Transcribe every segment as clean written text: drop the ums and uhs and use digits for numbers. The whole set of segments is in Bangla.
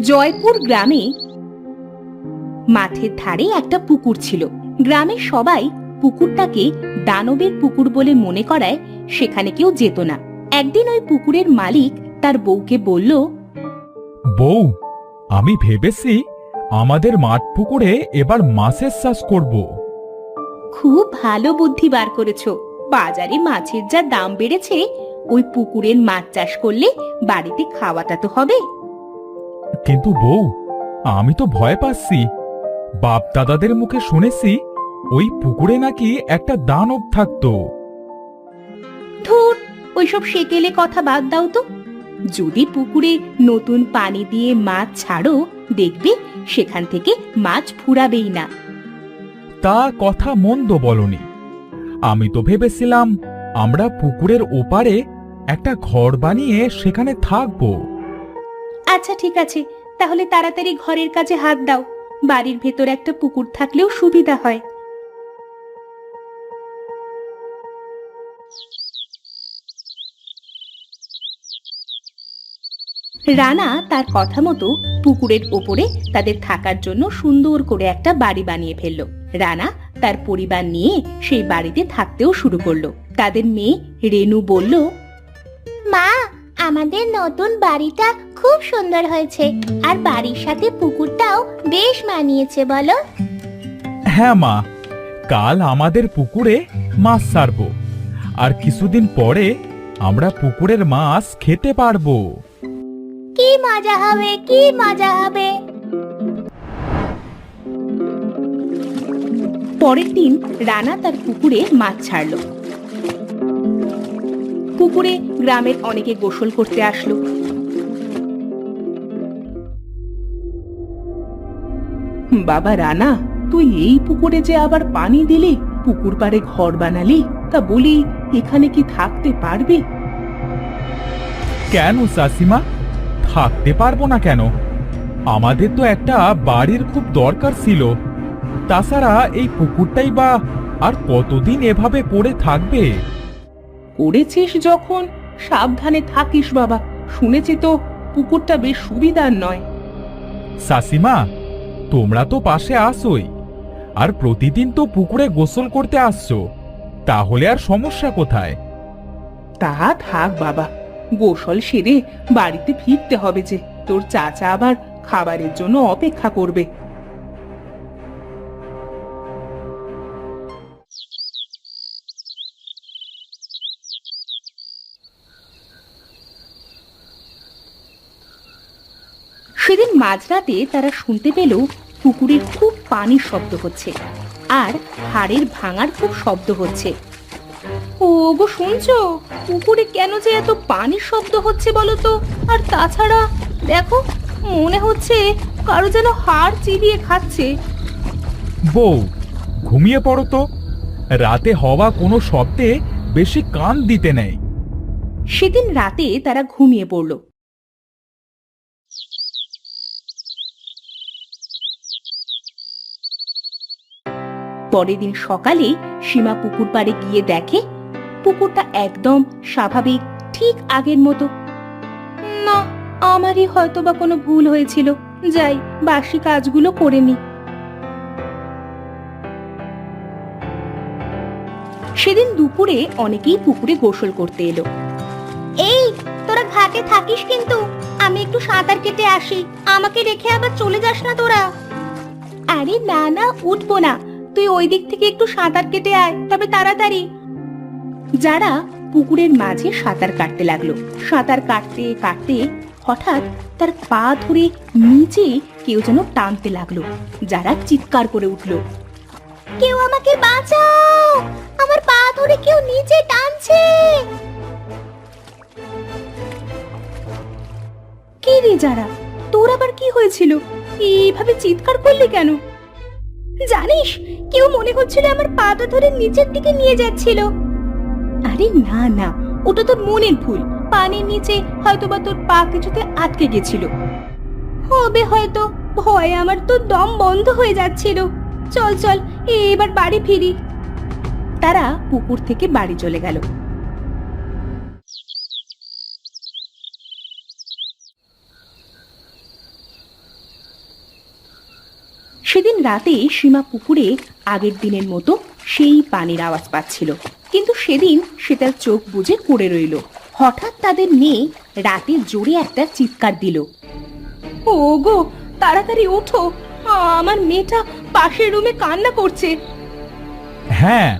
জয়পুর গ্রামে মাঠের ধারে একটা পুকুর ছিল। গ্রামের সবাই পুকুরটাকে দানবের পুকুর বলে মনে করায় সেখানে কেউ যেত না। একদিন ওই পুকুরের মালিক তার বউকে বলল, বউ, আমি ভেবেছি আমাদের মাঠ পুকুরে এবার মাছের চাষ করব। খুব ভালো বুদ্ধি বার করেছো। বাজারে মাছের যা দাম বেড়েছে, ওই পুকুরের মাছ চাষ করলে বাড়িতে খাওয়াটা তো হবে। কিন্তু বউ, আমি তো ভয় পাচ্ছি। বাপ দাদাদের মুখে শুনেছি ওই পুকুরে নাকি একটা দানব থাকতো। ধুর, ওইসব সেকেলে কথা বাদ দাও তো। যদি পুকুরে নতুন পানি দিয়ে মাছ ছাড়ো, দেখবে সেখান থেকে মাছ ফুরাবেই না। তা কথা মন্দ বলনি। আমি তো ভেবেছিলাম আমরা পুকুরের ওপারে একটা ঘর বানিয়ে সেখানে থাকবো। আচ্ছা ঠিক আছে, তাহলে তাড়াতাড়ি ঘরের কাজে হাত দাও। বাড়ির ভেতর একটা পুকুর থাকলেও সুবিধা হয়। রানা তার কথা মতো পুকুরের ওপরে তাদের থাকার জন্য সুন্দর করে একটা বাড়ি বানিয়ে ফেলল। রানা তার পরিবার নিয়ে সেই বাড়িতে থাকতেও শুরু করলো। তাদের মেয়ে রেনু বলল, মা, আমাদের নতুন বাড়িটা খুব সুন্দর হয়েছে, আর বাড়ির সাথে পুকুরটাও বেশ মানিয়েছে বলো। হ্যাঁ মা, কাল আমাদের পুকুরে মাছ ছাড়বো, আর কিছুদিন পরে আমরা পুকুরের মাছ খেতে পারবো। কি মজা হবে, কি মজা হবে। পরের দিন রানা তার পুকুরে মাছ ছাড়লো। পুকুরে গ্রামের অনেকে গোসল করতে আসলো। বাবা রানা, তুই এই পুকুরে যে আবার পানি দিলি, পুকুর পাড়ে ঘর বানালি, তা বলি এখানে কি থাকতে পারবি? কেন চাষিমা, থাকতে পারবো না কেন? আমাদের তো একটা বাড়ির খুব দরকার ছিল। তাছাড়া এই পুকুরটাই বা আর কতদিন এভাবে পড়ে থাকবে? করেছিস যখন, সাবধানে থাকিস বাবা। শুনেছি তো পুকুরটা বেশ সুবিধার নয়। চাষিমা, তোমরা তো পাশে আসোই, আর প্রতিদিন তো পুকুরে গোসল করতে আসছো, তাহলে আর সমস্যা কোথায়? তা থাক বাবা, গোসল সেরে বাড়িতে ফিরতে হবে যে। তোর চাচা আবার খাবারের জন্য অপেক্ষা করবে। সেদিন মাঝরাতে তারা শুনতে পেল পুকুরের খুব পানির শব্দ হচ্ছে, আর হাড়ের ভাঙার খুব শব্দ হচ্ছে। ও গো, শুনছো? পুকুরে কেন যে এত পানির শব্দ হচ্ছে বলো তো? আর তাছাড়া দেখো, মনে হচ্ছে কারো যেন হাড় চিবিয়ে খাচ্ছে। বউ, ঘুমিয়ে পড়ো তো। রাতে হওয়া কোনো শব্দে বেশি কান দিতে নেই। সেদিন রাতে তারা ঘুমিয়ে পড়ল। পরের দিন সকালে সীমা পুকুর পাড়ে গিয়ে দেখে পুকুরটা একদম স্বাভাবিক, ঠিক আগের মতো। না, আমারই হয়তো বা কোনো ভুল হয়েছিল। যাই, বাসি কাজগুলো করে নি। সেদিন দুপুরে অনেকেই পুকুরে গোসল করতে এলো। এই, তোরা ঘাটে থাকিস কিন্তু, আমি একটু সাঁতার কেটে আসি। আমাকে রেখে আবার চলে যাস না তোরা। আরে না না, উঠবো না। তুই ওই দিক থেকে একটু সাঁতার কেটে আয়, তবে তাড়াতাড়ি। যারা পুকুরের মাঝে সাঁতার কাটতে লাগলো। সাঁতার কাটতে কাটতে হঠাৎ তার পা ধরে নিচে কেউ যেন টানতে লাগলো। যারা চিৎকার করে উঠলো, কেউ আমাকে বাঁচাও, আমার পা ধরে কেউ নিচে টানছে। কি রে যারা, তোর আবার কি হয়েছিল? এইভাবে চিৎকার করলি কেন? জানিস, কেউ মনে হচ্ছিল আমার পাটা ধরে নিচের দিকে নিয়ে যাচ্ছিল। আরে না না, ওটা তোর মনের ভুল। পানির নিচে হয়তোবা তোর পা কিছুতে আটকে গেছিল। হবে হয়তো। ভয়ে আমার তো দম বন্ধ হয়ে যাচ্ছিল। চল চল, এবার বাড়ি ফিরি। তারা পুকুর থেকে বাড়ি চলে গেল। সেদিন রাতে সীমা পুকুরে আগের দিনের মতো সেই পানির আওয়াজ পাচ্ছিল, কিন্তু সেদিন সে তার চোখ বুজে পড়ে রইল। হঠাৎ তাদের মেয়ে রাতে জোরে একটা চিৎকার দিল। ওগো, তাড়াতাড়ি ওঠো, আমার মেয়েটা পাশের রুমে কান্না করছে। হ্যাঁ,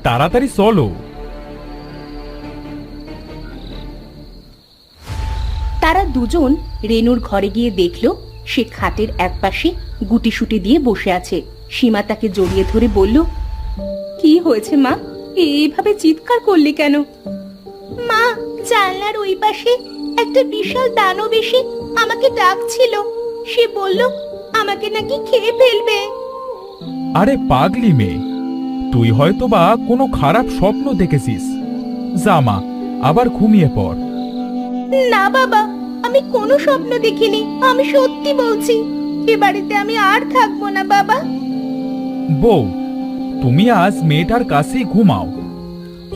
তাড়াতাড়ি চলো। তারা দুজন রেনুর ঘরে গিয়ে দেখলো সে খাটের একপাশে গুটিসুটি দিয়ে বসে আছে। সীমা তাকে জড়িয়ে ধরে বলল, কি হয়েছে মা, এইভাবে চিৎকার করলি কেন? মা, জানলার ওই পাশে একটা বিশাল দানব এসে আমাকে ডাকছিল। সে বলল আমাকে নাকি খেয়ে ফেলবে। আরে পাগলি মেয়ে, তুই হয়তো বা কোনো খারাপ স্বপ্ন দেখেছিস। যা মা, আবার ঘুমিয়ে পড়। না বাবা, আমি কোনো স্বপ্ন দেখিনি, আমি সত্যি বলছি। এ বাড়িতে আমি আর থাকবো না বাবা। বউ, তুমি আজ মেয়েটার কাছেই ঘুমাও,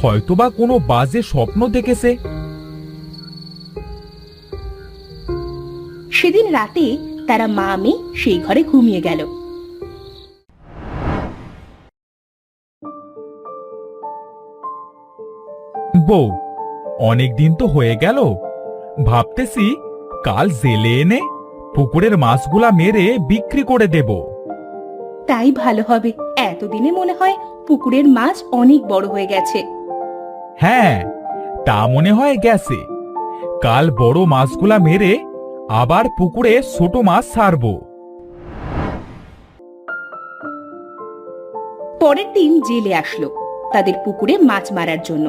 হয়তোবা কোনো বাজে স্বপ্ন দেখেছে। সেদিন রাতে তারা মা মেয়ে সেই ঘরে ঘুমিয়ে গেল। বউ, অনেকদিন তো হয়ে গেল, ভাবতেছি কাল জেলে এনে পুকুরের মাছগুলা মেরে বিক্রি করে দেব। তাই ভালো হবে, এতদিনে মনে হয় পুকুরের মাছ অনেক বড় হয়ে গেছে। হ্যাঁ, তা মনে হয় গেছে। কাল বড় মাছগুলা মেরে আবার পুকুরে ছোট মাছ ছাড়বো। পরের দিন জেলে আসলো তাদের পুকুরে মাছ মারার জন্য।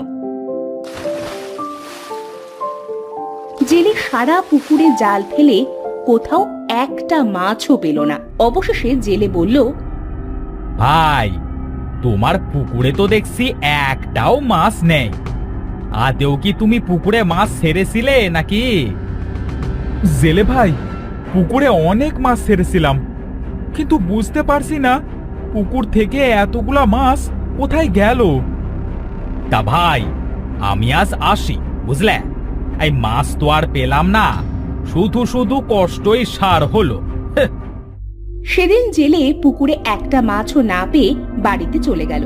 জেলে সারা পুকুরে জাল ফেলে কোথাও একটা মাছও পেল না। অবশেষে জেলে বলল, ভাই, তোমার পুকুরে তো দেখছি একটাও মাছ নেই। আদেও কি তুমি পুকুরে মাছ ছেড়েছিলে নাকি? জেলে ভাই, পুকুরে অনেক মাছ ছেড়েছিলাম, কিন্তু বুঝতে পারছি না পুকুর থেকে এতগুলা মাছ কোথায় গেল। তা ভাই, আমি আজ আসি, বুঝলে? এই মাছ তো আর পেলাম না, শুধু শুধু কষ্টই সার হলো। সেদিন জেলে পুকুরে একটা মাছও না পেয়ে বাড়িতে চলে গেল।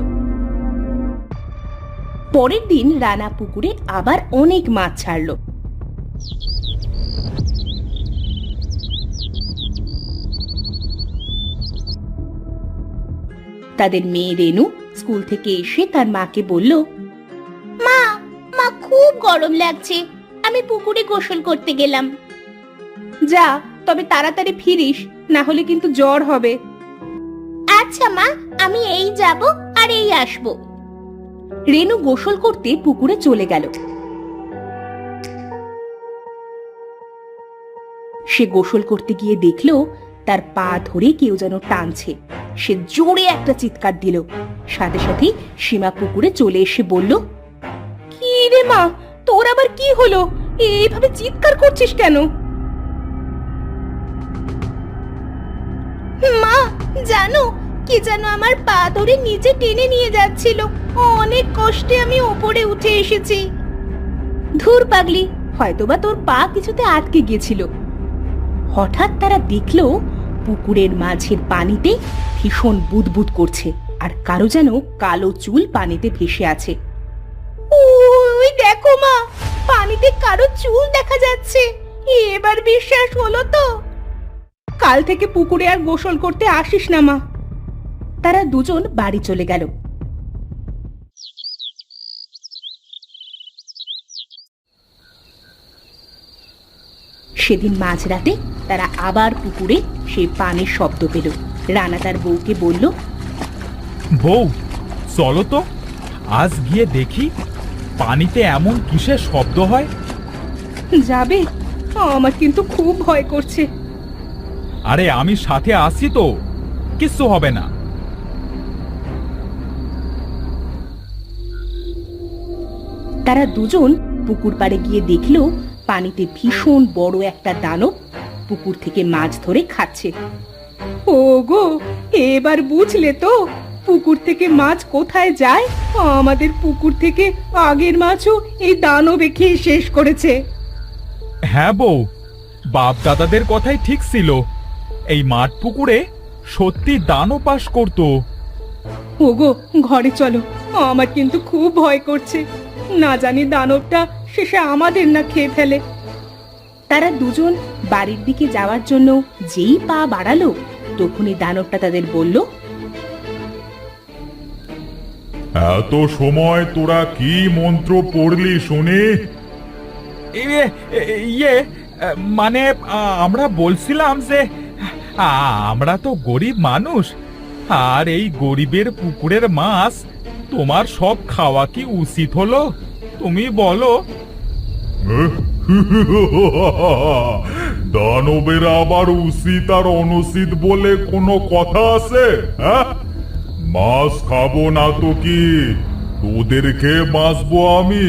পরের দিন রানা পুকুরে আবার অনেক মাছ ছাড়ল। তাদের মেয়ে রেনু স্কুল থেকে এসে তার মাকে বলল, মা, মা খুব গরম লাগছে, আমি পুকুরে গোসল করতে গেলাম। যা, তবে তাড়াতাড়ি ফিরিস, না হলে কিন্তু জ্বর হবে। আচ্ছা মা, আমি এই যাব আর এই আসব। রেনু গোসল করতে পুকুরে চলে গেল। সে গোসল করতে গিয়ে দেখলো তার পা ধরে কেউ যেন টানছে। সে জোরে একটা চিৎকার দিল। সাথে সাথে সীমা পুকুরে চলে এসে বলল, কি রে মা, তোর আবার কি হলো? এইভাবে চিৎকার করছিস কেন? মা, জানো, কি যেন আমার পা ধরে নিচে টেনে নিয়ে যাচ্ছিল। অনেক কষ্টে আমি উপরে উঠে এসেছি। ধুর পাগলি, হয়তোবা তোর পা কিছুতে আটকে গিয়েছিল। হঠাৎ তারা দেখলো পুকুরের মাঝের পানিতে ভীষণ বুদবুদ করছে, আর কারো যেন কালো চুল পানিতে ভেসে আছে। ওই দেখো মা, পানিতে কারো চুল দেখা যাচ্ছে। এবার বিশ্বাস হলো তো? কাল থেকে পুকুরে আর গোসল করতে আসিস না মা। তারা দুজন বাড়ি চলে গেল। সেদিন মাঝরাতে তারা আবার পুকুরে সেই পানির শব্দ পেল। রানা তার বউকে বলল, বউ, চলো তো আজ গিয়ে দেখি পানিতে এমন কিসের শব্দ হয়। যাবে? আমার কিন্তু খুব ভয় করছে। আরে আমি সাথে আসি তো, কিচ্ছু হবে না। তারা দুজন পুকুর পাড়ে গিয়ে দেখলো পানিতে ভীষণ বড় একটা দানব পুকুর থেকে মাছ ধরে খাচ্ছে। ওগো, এবার বুঝলে তো পুকুর থেকে মাছ কোথায় যায়? আমাদের পুকুর থেকে আগের মাছও এই দানবে খেয়ে শেষ করেছে। হ্যাঁ বউ, বাপ দাদাদের কথাই ঠিক ছিল। এই মাঠ পুকুরে সত্যি দানব বাস করতো। ওগো ঘরে চলো, আমার কিন্তু খুব ভয় করছে, না জানি দানবটা শেষে আমাদের না খেয়ে ফেলে। তারা দুজন বাড়ির দিকে যাওয়ার জন্য যেই পা বাড়ালো তখনই দানবটা তাদের বলল, এত সময় তোরা কি মন্ত্র পড়লি শুনি? ইয়ে মানে আমরা বলছিলাম যে আমরা তো গরিব মানুষ, আর এই গরিবের পুকুরের মাছ তোমার সব খাওয়া কি উচিত হলো? তুমি বলো। দানবের আবার উচিত আর অনুচিত বলে কোনো কথা আছে? হ্যাঁ, মাছ খাবো না তো কি তোদের খেয়ে বাঁচবো আমি?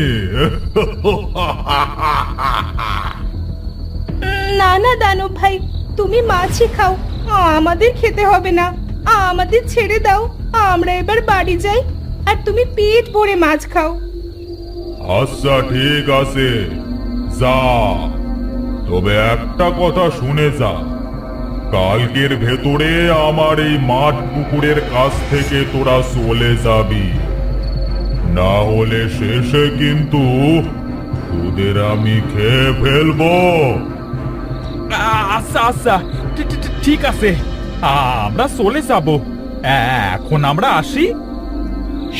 না না দানব ভাই, তুমি মাছই খাও, আমাদের খেতে হবে না, আমাদের ছেড়ে দাও, আমরা এবার বাড়ি যাই, আর তুমি পেট ভরে মাছ খাও। আচ্ছা ঠিক আছে, যা। তবে একটা কথা শুনে যা, কালকের ভেতরে আমার এই মাঠ পুকুরের কাছ থেকে তোরা চলে যাবি, না হলে শেষে কিন্তু তোদের আমি খেয়ে ফেলবো। আচ্ছা আচ্ছা, ঠিক আছে, আমরা চলে যাব। এখন আমরা আসি।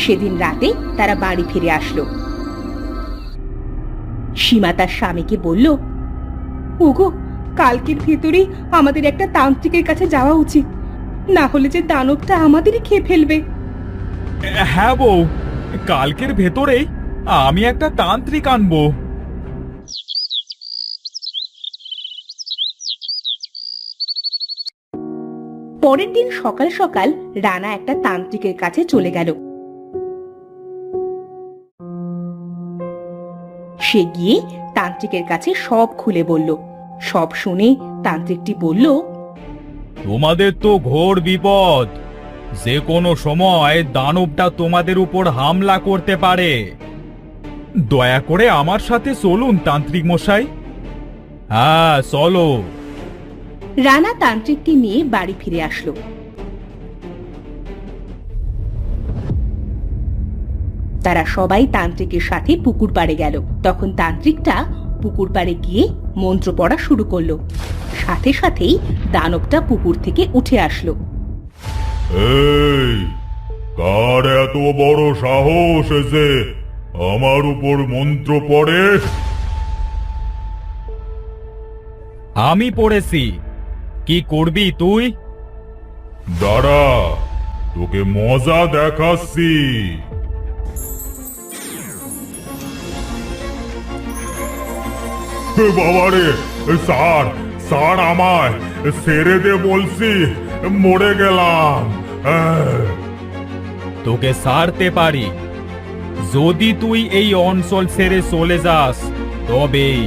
সেদিন রাতে তারা বাড়ি ফিরে আসলো। সীমা তার স্বামীকে বলল, ওগো কালকের ভেতরেই আমাদের একটা তান্ত্রিকের কাছে যাওয়া উচিত, না হলে যে দানবটা আমাদেরই খেয়ে ফেলবে। হ্যাঁ বউ, কালকের ভেতরেই আমি একটা তান্ত্রিক আনবো। পরের দিন সকাল সকাল রানা একটা তান্ত্রিকের কাছে চলে গেল। সে গিয়ে তান্ত্রিকের কাছে সব খুলে বলল। সব শুনে তান্ত্রিকটি বলল, তোমাদের তো ঘোর বিপদ, যে কোনো সময় দানবটা তোমাদের উপর হামলা করতে পারে। দয়া করে আমার সাথে চলুন তান্ত্রিক মশাই। হ্যাঁ চলো। রানা তান্ত্রিকটি নিয়ে বাড়ি ফিরে আসলো। তারা সবাই তান্ত্রিকের সাথে পুকুর পাড়ে গেল। তখন তান্ত্রিকটা পুকুর পাড়ে গিয়ে মন্ত্র পড়া শুরু করলো। সাথে সাথেই দানবটা পুকুর থেকে উঠে আসলো। এই, কার এত বড় সাহস যে আমার উপর মন্ত্র পড়ে? আমি পড়েছি, কি করবি তুই? দাঁড়া, তোকে মজা দেখাচ্ছি। বাবারে, স্যার স্যার আমায় ছেড়ে দে বলছি, মরে গেলাম। তোকে ছাড়তে পারি যদি তুই এই অঞ্চল ছেড়ে চলে যাস, তবেই।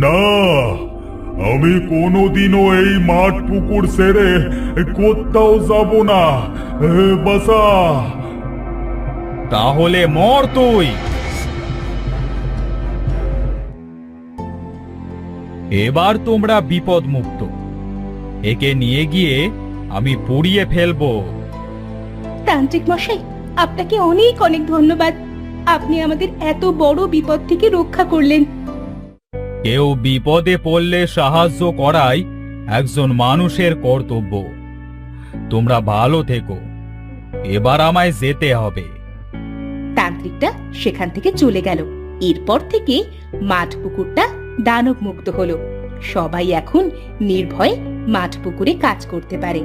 না, আমি কোনোদিনও এই মাঠ পুকুর ছেড়ে কোথাও যাব না। বাসা। তাহলে মর তুই। এবার তোমরা বিপদ মুক্ত। একে নিয়ে গিয়ে আমি পুড়িয়ে ফেলবো। তান্ত্রিক মশাই, আপনাকে অনেক অনেক ধন্যবাদ, আপনি আমাদের এত বড় বিপদ থেকে রক্ষা করলেন। কেউ বিপদে পড়লে সাহায্য করাই একজন মানুষের কর্তব্য। তোমরা ভালো থেকো, এবার আমায় যেতে হবে। তান্ত্রিকটা সেখান থেকে চলে গেল। এরপর থেকে মাঠ পুকুরটা দানব মুক্ত হলো। সবাই এখন নির্ভয়ে মাঠ পুকুরে কাজ করতে পারে।